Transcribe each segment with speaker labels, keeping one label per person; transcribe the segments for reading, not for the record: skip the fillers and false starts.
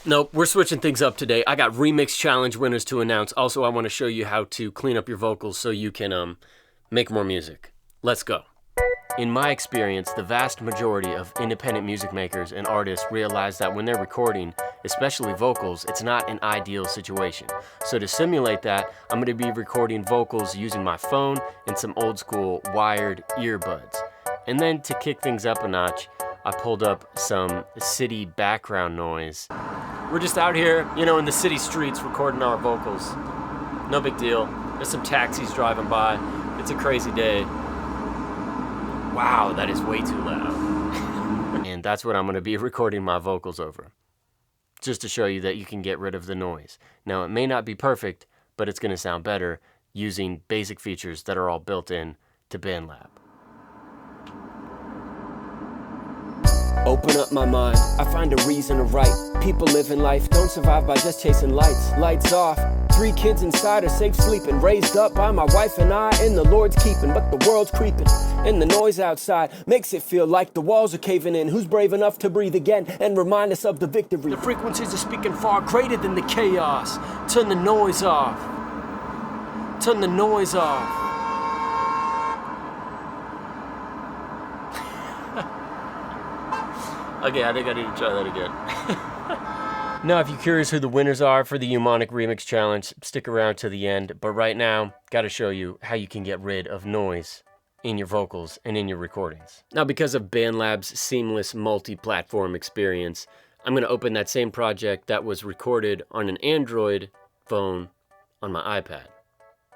Speaker 1: Nope, we're switching things up today. I got remix challenge winners to announce. Also, I want to show you how to clean up your vocals so you can make more music. Let's go. In my experience, the vast majority of independent music makers and artists realize that when they're recording, especially vocals, it's not an ideal situation. So to simulate that, I'm going to be recording vocals using my phone and some old school wired earbuds. And then to kick things up a notch, I pulled up some city background noise. We're just out here, in the city streets recording our vocals. No big deal. There's some taxis driving by. It's a crazy day. Wow, that is way too loud. And that's what I'm gonna be recording my vocals over. Just to show you that you can get rid of the noise. Now, it may not be perfect, but it's gonna sound better using basic features that are all built in to BandLab.
Speaker 2: Open up my mind, I find a reason to write. People living life don't survive by just chasing lights. Lights off, 3 kids inside are safe sleeping. Raised up by my wife and I in the Lord's keeping. But the world's creeping, and the noise outside makes it feel like the walls are caving in. Who's brave enough to breathe again and remind us of the victory?
Speaker 1: The frequencies are speaking far greater than the chaos. Turn the noise off. Turn the noise off. Okay, I think I need to try that again. Now, if you're curious who the winners are for the Eumonik Remix Challenge, stick around to the end. But right now, gotta show you how you can get rid of noise in your vocals and in your recordings. Now, because of BandLab's seamless multi-platform experience, I'm gonna open that same project that was recorded on an Android phone on my iPad.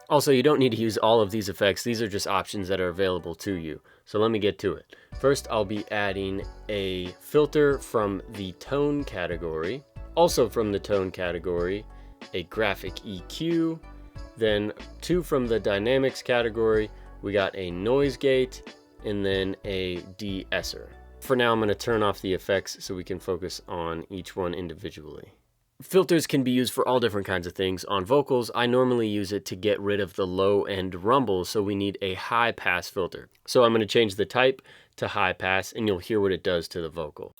Speaker 1: Also, you don't need to use all of these effects. These are just options that are available to you. So let me get to it. First, I'll be adding a filter from the tone category. Also from the tone category, a graphic EQ. Then 2 from the dynamics category. We got a noise gate and then a de-esser. For now, I'm gonna turn off the effects so we can focus on each one individually. Filters can be used for all different kinds of things. On vocals, I normally use it to get rid of the low end rumble, so we need a high pass filter. So I'm going to change the type to high pass, and you'll hear what it does to the vocal.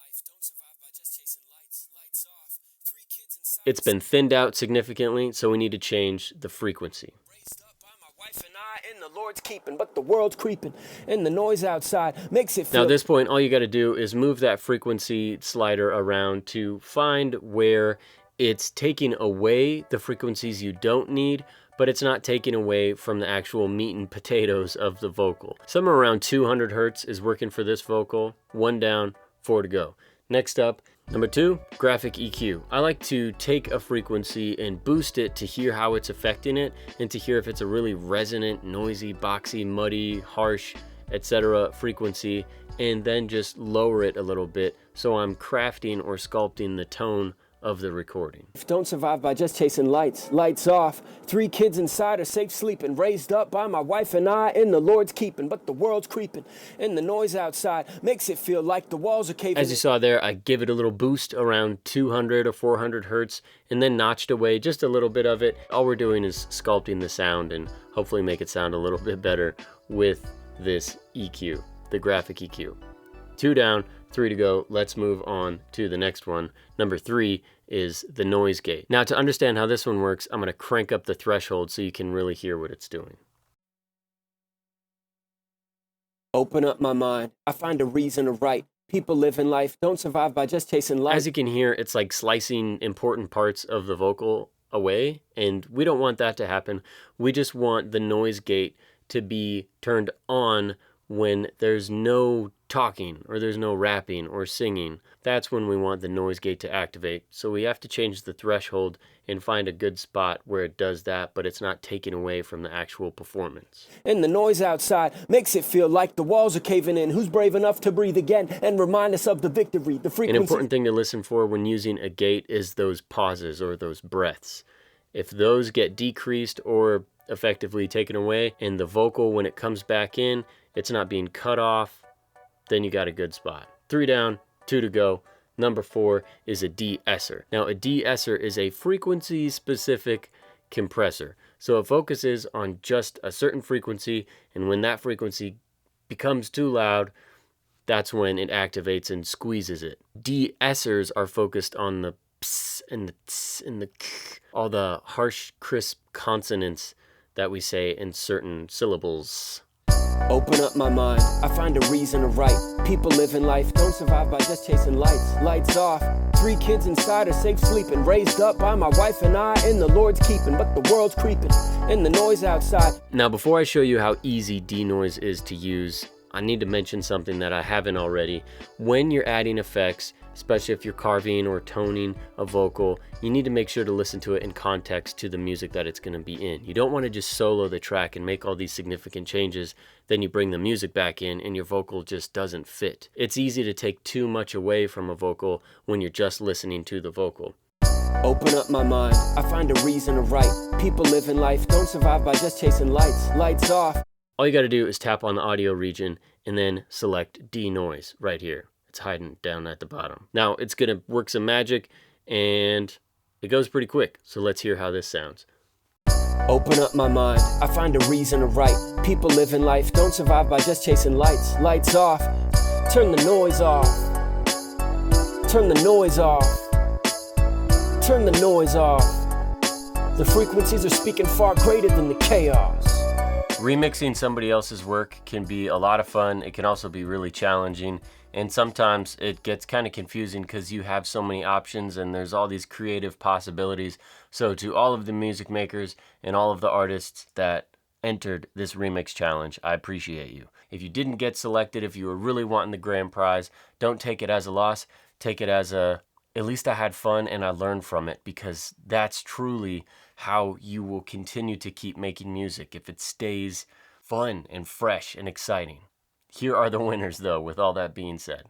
Speaker 1: It's been thinned out significantly, so we need to change the frequency.
Speaker 2: In the Lord's keeping, but the world's creeping, and the noise outside makes it feel.
Speaker 1: Now at this point, all you got to do is move that frequency slider around to find where it's taking away the frequencies you don't need, but it's not taking away from the actual meat and potatoes of the vocal. Somewhere around 200 hertz is working for this vocal. 1 down, 4 to go. Next up, number 2, graphic EQ. I like to take a frequency and boost it to hear how it's affecting it and to hear if it's a really resonant, noisy, boxy, muddy, harsh, etc. frequency, and then just lower it a little bit so I'm crafting or sculpting the tone of the recording.
Speaker 2: Don't survive by just chasing lights. Lights off, 3 kids inside are safe sleeping. Raised up by my wife and I in the Lord's keeping. But the world's creeping, and the noise outside makes it feel like the walls are caving.
Speaker 1: As you saw there, I give it a little boost around 200 or 400 hertz and then notched away just a little bit of it. All we're doing is sculpting the sound and hopefully make it sound a little bit better with this EQ, the graphic EQ. 2 down, 3 to go. Let's move on to the next one. Number 3 is the noise gate. Now, to understand how this one works, I'm going to crank up the threshold so you can really hear what it's doing.
Speaker 2: Open up my mind, I find a reason to write. People living life don't survive by just chasing lights.
Speaker 1: As you can hear, it's like slicing important parts of the vocal away, and we don't want that to happen. We just want the noise gate to be turned on when there's no talking or there's no rapping or singing. That's when we want the noise gate to activate. So we have to change the threshold and find a good spot where it does that, but it's not taken away from the actual performance.
Speaker 2: And the noise outside makes it feel like the walls are caving in. Who's brave enough to breathe again and remind us of the victory, the frequency?
Speaker 1: An important thing to listen for when using a gate is those pauses or those breaths. If those get decreased or effectively taken away, and the vocal, when it comes back in, it's not being cut off, then you got a good spot. 3 down, 2 to go. Number 4 is a de-esser. Now, a de-esser is a frequency-specific compressor. So it focuses on just a certain frequency, and when that frequency becomes too loud, that's when it activates and squeezes it. De-essers are focused on the ps and the ts and the k, all the harsh, crisp consonants that we say in certain syllables.
Speaker 2: Open up my mind, I find a reason to write. People living life don't survive by just chasing lights. Lights off, 3 kids inside are safe sleeping, raised up by my wife and I in the Lord's keeping. But the world's creeping, and the noise outside.
Speaker 1: Now before I show you how easy denoise is to use, I need to mention something that I haven't already. When you're adding effects, especially if you're carving or toning a vocal, you need to make sure to listen to it in context to the music that it's going to be in. You don't want to just solo the track and make all these significant changes, then you bring the music back in and your vocal just doesn't fit. It's easy to take too much away from a vocal when you're just listening to the vocal.
Speaker 2: Open up my mind, I find a reason to write. People living life don't survive by just chasing lights. Lights off.
Speaker 1: All you got to do is tap on the audio region and then select denoise right here. It's hiding down at the bottom. Now it's going to work some magic and it goes pretty quick. So let's hear how this sounds.
Speaker 2: Open up my mind, I find a reason to write. People living life don't survive by just chasing lights. Lights off, turn the noise off. Turn the noise off. Turn the noise off. The frequencies are speaking far greater than the chaos.
Speaker 1: Remixing somebody else's work can be a lot of fun. It can also be really challenging. And sometimes it gets kind of confusing because you have so many options and there's all these creative possibilities. So to all of the music makers and all of the artists that entered this remix challenge, I appreciate you. If you didn't get selected, if you were really wanting the grand prize, don't take it as a loss. Take it as at least I had fun and I learned from it, because that's truly how you will continue to keep making music, if it stays fun and fresh and exciting. Here are the winners though, with all that being said.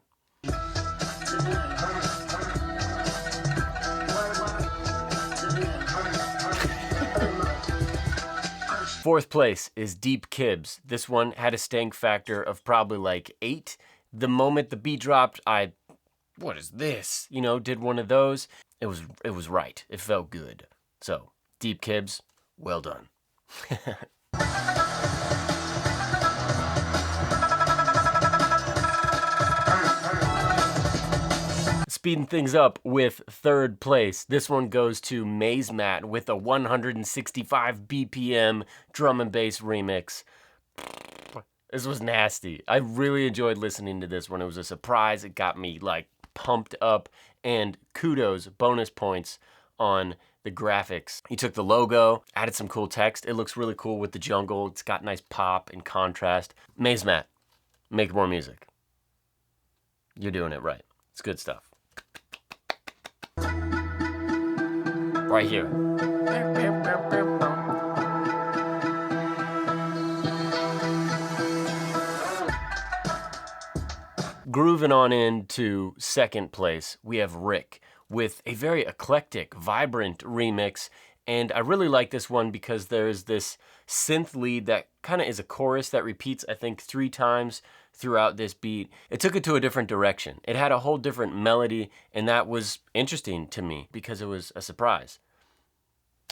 Speaker 1: Fourth place is Deep Kibbs. This one had a stank factor of probably like 8. The moment the beat dropped, what is this? You know, did one of those. It was right. It felt good. So, Deep Kibbs, well done. Speeding things up with third place. This one goes to Maze Matt with a 165 BPM drum and bass remix. This was nasty. I really enjoyed listening to this one. It was a surprise. It got me like pumped up, and kudos, bonus points on the graphics. He took the logo, added some cool text. It looks really cool with the jungle. It's got nice pop and contrast. Maze Matt, make more music. You're doing it right. It's good stuff. Right here. Grooving on into second place, we have Rick with a very eclectic, vibrant remix. And I really like this one because there's this synth lead that kind of is a chorus that repeats, I think, 3 times throughout this beat. It took it to a different direction. It had a whole different melody, and that was interesting to me because it was a surprise.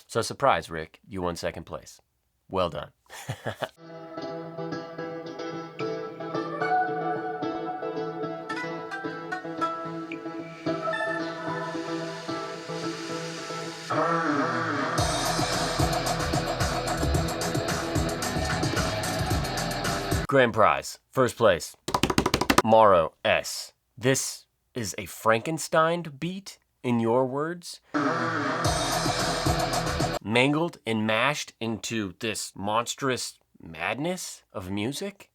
Speaker 1: So surprise, Rick, you won second place. Well done. Grand prize, first place, Morrow S. This is a Frankenstein beat, in your words. Mangled and mashed into this monstrous madness of music.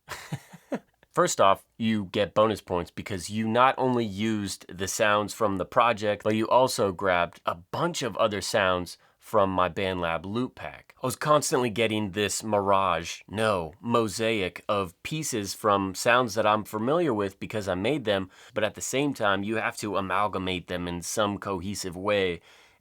Speaker 1: First off, you get bonus points because you not only used the sounds from the project, but you also grabbed a bunch of other sounds from my BandLab loop pack. I was constantly getting this mosaic of pieces from sounds that I'm familiar with because I made them, but at the same time, you have to amalgamate them in some cohesive way,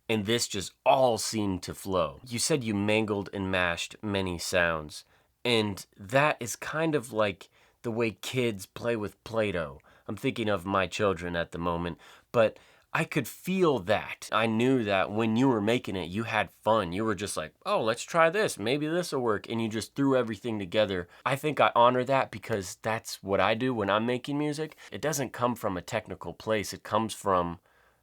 Speaker 1: and this just all seemed to flow. You said you mangled and mashed many sounds, and that is kind of like the way kids play with Play-Doh. I'm thinking of my children at the moment, but I could feel that. I knew that when you were making it, you had fun. You were just like, oh, let's try this. Maybe this will work. And you just threw everything together. I think I honor that because that's what I do when I'm making music. It doesn't come from a technical place. It comes from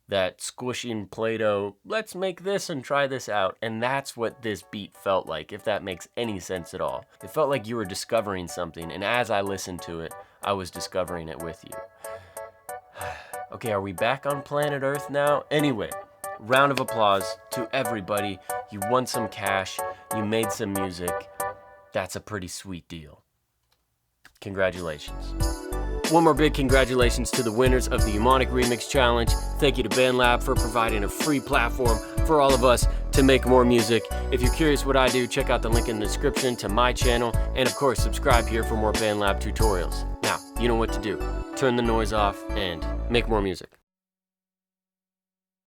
Speaker 1: that squishing Play-Doh, let's make this and try this out. And that's what this beat felt like, if that makes any sense at all. It felt like you were discovering something, and as I listened to it, I was discovering it with you. Okay, are we back on planet Earth now? Anyway, round of applause to everybody. You won some cash, you made some music. That's a pretty sweet deal. Congratulations. One more big congratulations to the winners of the Eumonik Remix Challenge. Thank you to BandLab for providing a free platform for all of us to make more music. If you're curious what I do, check out the link in the description to my channel, and of course, subscribe here for more BandLab tutorials. Now, you know what to do. Turn the noise off and make more music.